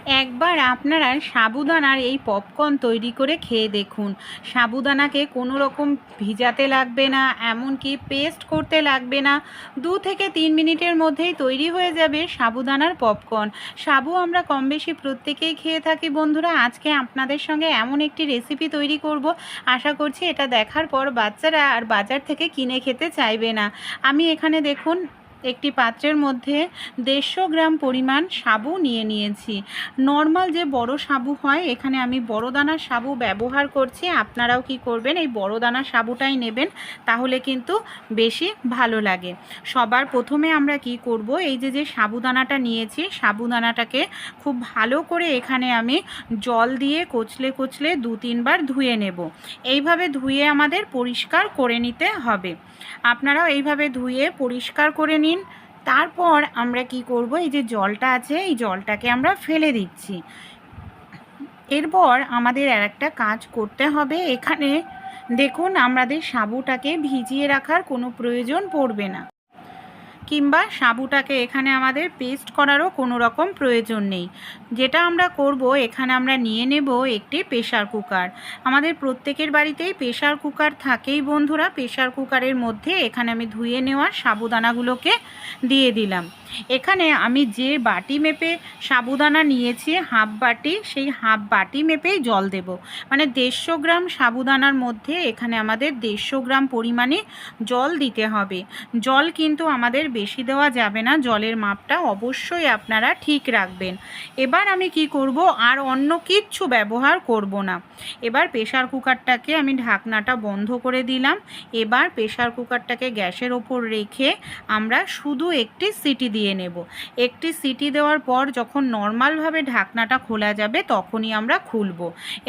একবার আপনারা সাবুদানার এই পপকর্ন তৈরি করে খেয়ে দেখুন। সাবুদানাকে কোনো রকম ভিজাতে লাগবে না, এমনকি পেস্ট করতে লাগবে না। 2 থেকে 3 মিনিটের মধ্যেই তৈরি হয়ে যাবে সাবুদানার পপকর্ন। সাবু আমরা কম বেশি প্রত্যেকেই খেয়ে থাকি বন্ধুরা। আজকে আপনাদের সঙ্গে এমন একটি রেসিপি তৈরি করব, আশা করছি এটা দেখার পর বাচ্চারা আর বাজার থেকে কিনে খেতে চাইবে না। আমি এখানে দেখুন একটি পাত্রের মধ্যে 150 গ্রাম পরিমাণ সাবু নিয়ে নিয়েছি। নর্মাল যে বড় সাবু হয়, এখানে আমি বড় দানার সাবু ব্যবহার করছি। আপনারাও কি করবেন, এই বড় দানার সাবুটাই নেবেন, তাহলে কিন্তু বেশি ভালো লাগে। সবার প্রথমে আমরা কি করব, এই যে সাবুদানাটা নিয়েছি, সাবুদানাটাকে খুব ভালো করে এখানে আমি জল দিয়ে কচলে কচলে 2-3 বার ধুয়ে নেব। এইভাবে ধুয়ে আমাদের পরিষ্কার করে নিতে হবে। আপনারাও এইভাবে ধুয়ে পরিষ্কার করে নিন। তারপর আমরা কি করব, এই যে জলটা আছে, এই জলটাকে আমরা ফেলে দিচ্ছি। এরপর আমাদের আর একটা কাজ করতে হবে। এখানে দেখুন, আমাদের সাবুটাকে ভিজিয়ে রাখার কোনো প্রয়োজন পড়বে না, কিংবা সাবুটাকে এখানে আমাদের পেস্ট করারও কোনো রকম প্রয়োজন নেই। যেটা আমরা করব, এখানে আমরা নিয়ে নেব একটি প্রেসার কুকার। আমাদের প্রত্যেকের বাড়িতেই প্রেসার কুকার থাকেই বন্ধুরা। প্রেসার কুকারের মধ্যে এখানে আমি ধুয়ে নেওয়া সাবুদানাগুলোকে দিয়ে দিলাম। এখানে আমি যে বাটি মেপে সাবুদানা নিয়েছি, হাফ বাটি, সেই হাফ বাটি মেপেই জল দেব। মানে 150 গ্রাম সাবুদানার মধ্যে এখানে আমাদের 150 গ্রাম পরিমাণে জল দিতে হবে। জল কিন্তু আমাদের বেশি দেওয়া যাবে না, জলের মাপটা অবশ্যই আপনারা ঠিক রাখবেন। এবার আমি কি করব, আর অন্য কিচ্ছু ব্যবহার করব না। এবার প্রেসার কুকারটাকে আমি ঢাকনাটা বন্ধ করে দিলাম। এবার প্রেসার কুকারটাকে গ্যাসের ওপর রেখে আমরা শুধু একটি সিটি দিয়ে নেব। একটি সিটি দেওয়ার পর যখন নর্মালভাবে ঢাকনাটা খোলা যাবে, তখনই আমরা খুলব।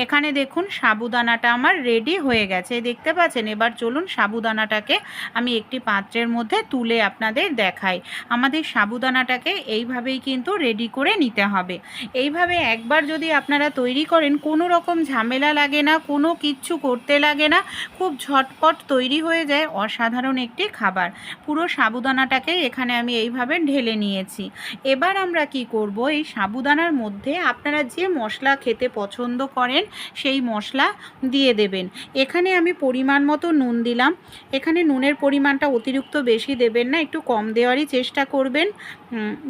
এখানে দেখুন সাবুদানাটা আমার রেডি হয়ে গেছে, দেখতে পাচ্ছেন। এবার চলুন সাবুদানাটাকে আমি একটি পাত্রের মধ্যে তুলে আপনাদের দেখাই। আমাদের সাবুদানাটাকে এইভাবেই কিন্তু রেডি করে নিতে হবে। এইভাবে একবার যদি আপনারা তৈরি করেন, কোনো রকম ঝামেলা লাগে না, কোনো কিচ্ছু করতে লাগে না, খুব ঝটপট তৈরি হয়ে যায় অসাধারণ একটি খাবার। পুরো সাবুদানাটাকে এখানে আমি এইভাবে ঢেলে নিয়েছি। এবার আমরা কি করব, এই সাবুদানার মধ্যে আপনারা যে মশলা খেতে পছন্দ করেন সেই মশলা দিয়ে দেবেন। এখানে আমি পরিমাণ মতো নুন দিলাম। এখানে নুনের পরিমাণটা অতিরিক্ত বেশি দেবেন না, একটু কম দেওয়ারই চেষ্টা করবেন,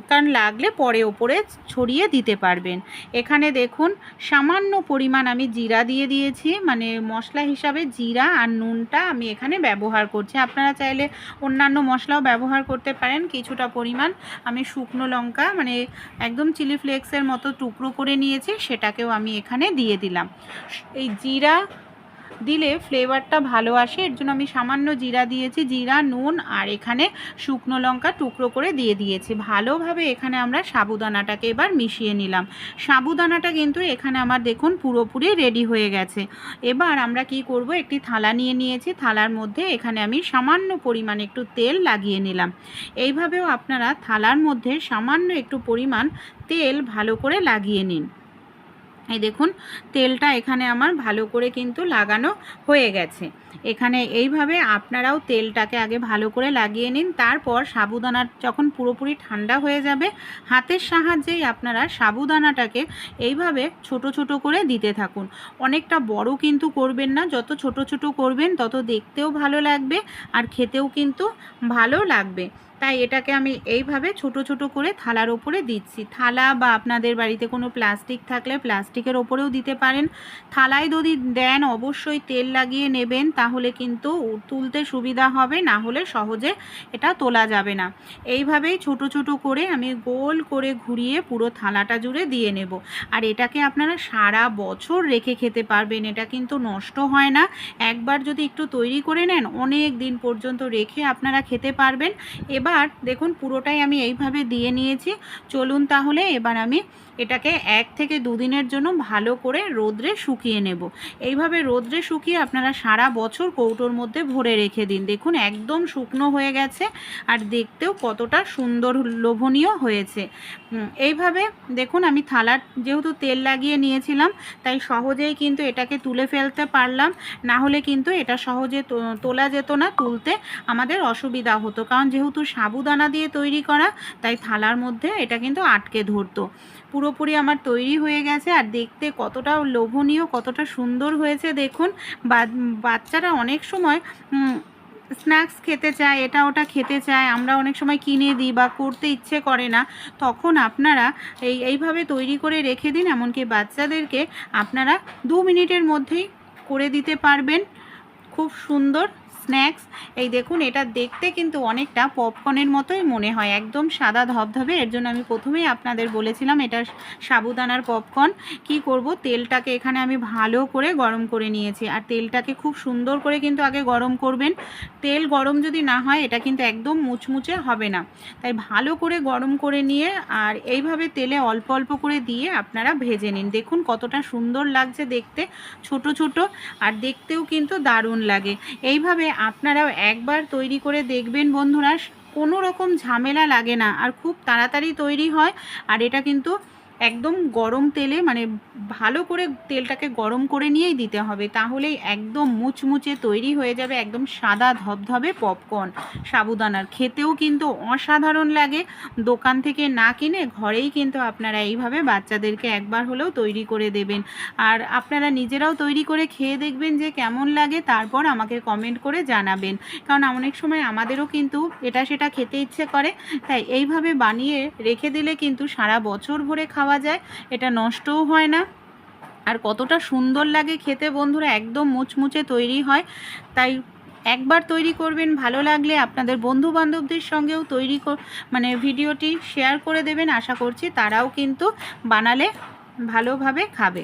কারণ লাগলে পরে ওপরে ছড়িয়ে দিতে পারবেন। এখানে দেখুন সামান্য পরিমাণ আমি জিরা দিয়ে দিয়েছি, মানে মশলা হিসাবে জিরা আর নুনটা আমি এখানে ব্যবহার করছি। আপনারা চাইলে অন্যান্য মশলাও ব্যবহার করতে পারেন। কিছুটা পরিমাণ আমি শুকনো লঙ্কা, মানে একদম চিলি ফ্লেক্সের মতো টুকরো করে নিয়েছি, সেটাকেও আমি এখানে দিয়ে দিলাম। এই জিরা দিলে ফ্লেভারটা ভালো আসে, এর জন্য আমি সামান্য জিরা দিয়েছি। জিরা, নুন আর এখানে শুকনো লঙ্কা টুকরো করে দিয়ে দিয়েছি। ভালোভাবে এখানে আমরা সাবুদানাটাকে এবার মিশিয়ে নিলাম। সাবুদানাটা কিন্তু এখানে আমার দেখুন পুরোপুরি রেডি হয়ে গেছে। এবার আমরা কি করব, একটি থালা নিয়ে নিয়েছি। থালার মধ্যে এখানে আমি সামান্য পরিমাণ একটু তেল লাগিয়ে নিলাম। এইভাবেও আপনারা থালার মধ্যে সামান্য একটু পরিমাণ তেল ভালো করে লাগিয়ে নিন। এই দেখুন তেলটা এখানে আমার ভালো করে কিন্তু লাগানো হয়ে গেছে। এখানে এইভাবে আপনারাও তেলটাকে আগে ভালো করে লাগিয়ে নিন। তারপর সাবুদানা যখন পুরোপুরি ঠান্ডা হয়ে যাবে, হাতের সাহায্যেই আপনারা সাবুদানাটাকে এইভাবে ছোট ছোট করে দিতে থাকুন। অনেকটা বড় কিন্তু করবেন না, যত ছোট ছোট করবেন তত দেখতেও ভালো লাগবে আর খেতেও কিন্তু ভালো লাগবে। তাই এটাকে আমি এইভাবে ছোট ছোট করে থালার ওপরে দিচ্ছি। থালা বা আপনাদের বাড়িতে কোনো প্লাস্টিক থাকলে প্লাস্টিকের ওপরেও দিতে পারেন। থালায় যদি দেন অবশ্যই তেল লাগিয়ে নেবেন, তাহলে কিন্তু তুলতে সুবিধা হবে, না হলে সহজে এটা তোলা যাবে না। এইভাবেই ছোট ছোট করে আমি গোল করে ঘুরিয়ে পুরো থালাটা জুড়ে দিয়ে নেব। আর এটাকে আপনারা সারা বছর রেখে খেতে পারবেন, এটা কিন্তু নষ্ট হয় না। একবার যদি একটু তৈরি করে নেন, অনেক দিন পর্যন্ত রেখে আপনারা খেতে পারবেন। এবার দেখুন পুরোটাই আমি এইভাবে দিয়ে নিয়েছি। চলুন তাহলে এবার আমি এটাকে 1 থেকে 2 দিনের জন্য ভালো করে রোদ্রে শুকিয়ে নেব। এইভাবে রোদ্রে শুকিয়ে আপনারা সারা বছর কৌটোর মধ্যে ভরে রেখে দিন। দেখুন একদম শুকনো হয়ে গেছে আর দেখতেও কতটা সুন্দর লোভনীয় হয়েছে। এইভাবে দেখুন আমি থালার যেহেতু তেল লাগিয়ে নিয়েছিলাম, তাই সহজেই কিন্তু এটাকে তুলে ফেলতে পারলাম। না হলে কিন্তু এটা সহজে তোলা যেত না, তুলতে আমাদের অসুবিধা হতো, কারণ যেহেতু সাবুদানা দিয়ে তৈরি করা, তাই থালার মধ্যে এটা কিন্তু আটকে ধরতো। পুরোপুরি আমার তৈরি হয়ে গেছে। আর দেখতে কতটা লোভনীয়, কতটা সুন্দর হয়েছে দেখুন। বাচ্চারা অনেক সময় স্ন্যাক্স খেতে চায়, এটা ওটা খেতে চায়, আমরা অনেক সময় কিনে দিই বা করতে ইচ্ছে করে না, তখন আপনারা এইভাবে তৈরি করে রেখে দিন। এমনকি বাচ্চাদেরকে আপনারা 2 মিনিটের মধ্যেই করে দিতে পারবেন খুব সুন্দর স্ন্যাক্স। এই দেখুন, এটা দেখতে কিন্তু অনেকটা পপকর্নের মতোই মনে হয়, একদম সাদা ধবধবে। এর জন্য আমি প্রথমেই আপনাদের বলেছিলাম এটা সাবুদানার পপকর্ন। কি করব, তেলটাকে এখানে আমি ভালো করে গরম করে নিয়েছি। আর তেলটাকে খুব সুন্দর করে কিন্তু আগে গরম করবেন। তেল গরম যদি না হয় এটা কিন্তু একদম মুচমুচে হবে না। তাই ভালো করে গরম করে নিয়ে আর এইভাবে তেলে অল্প অল্প করে দিয়ে আপনারা ভেজে নিন। দেখুন কতটা সুন্দর লাগছে দেখতে, ছোট ছোট, আর দেখতেও কিন্তু দারুণ লাগে। এইভাবে আপনারাও একবার তৈরি করে দেখবেন বন্ধুরা, কোনো রকম ঝামেলা লাগে না আর খুব তাড়াতাড়ি তৈরি হয়। আর এটা কিন্তু একদম গরম তেলে, মানে ভালো করে তেলটাকে গরম করে নিয়েই দিতে হবে, তাহলেই একদম মুচমুচে তৈরি হয়ে যাবে একদম সাদা ধবধবে পপকর্ন সাবুদানার। খেতেও কিন্তু অসাধারণ লাগে। দোকান থেকে না কিনে ঘরেই কিন্তু আপনারা এইভাবে বাচ্চাদেরকে একবার হলেও তৈরি করে দেবেন। আর আপনারা নিজেরাও তৈরি করে খেয়ে দেখবেন যে কেমন লাগে, তারপর আমাকে কমেন্ট করে জানাবেন। কারণ অনেক সময় আমাদেরও কিন্তু এটা সেটা খেতে ইচ্ছে করে, তাই এইভাবে বানিয়ে রেখে দিলে কিন্তু সারা বছর ভরে খাওয়া যায়, এটা নষ্টও হয় না। আর কতটা সুন্দর লাগে খেতে বন্ধুরা, একদম মুচমুচে তৈরি হয়। তাই একবার তৈরি করবেন, ভালো লাগলে আপনাদের বন্ধু বান্ধবদের সঙ্গেও মানে ভিডিওটি শেয়ার করে দেবেন। আশা করছি তারাও কিন্তু বানালে ভালোভাবে খাবে।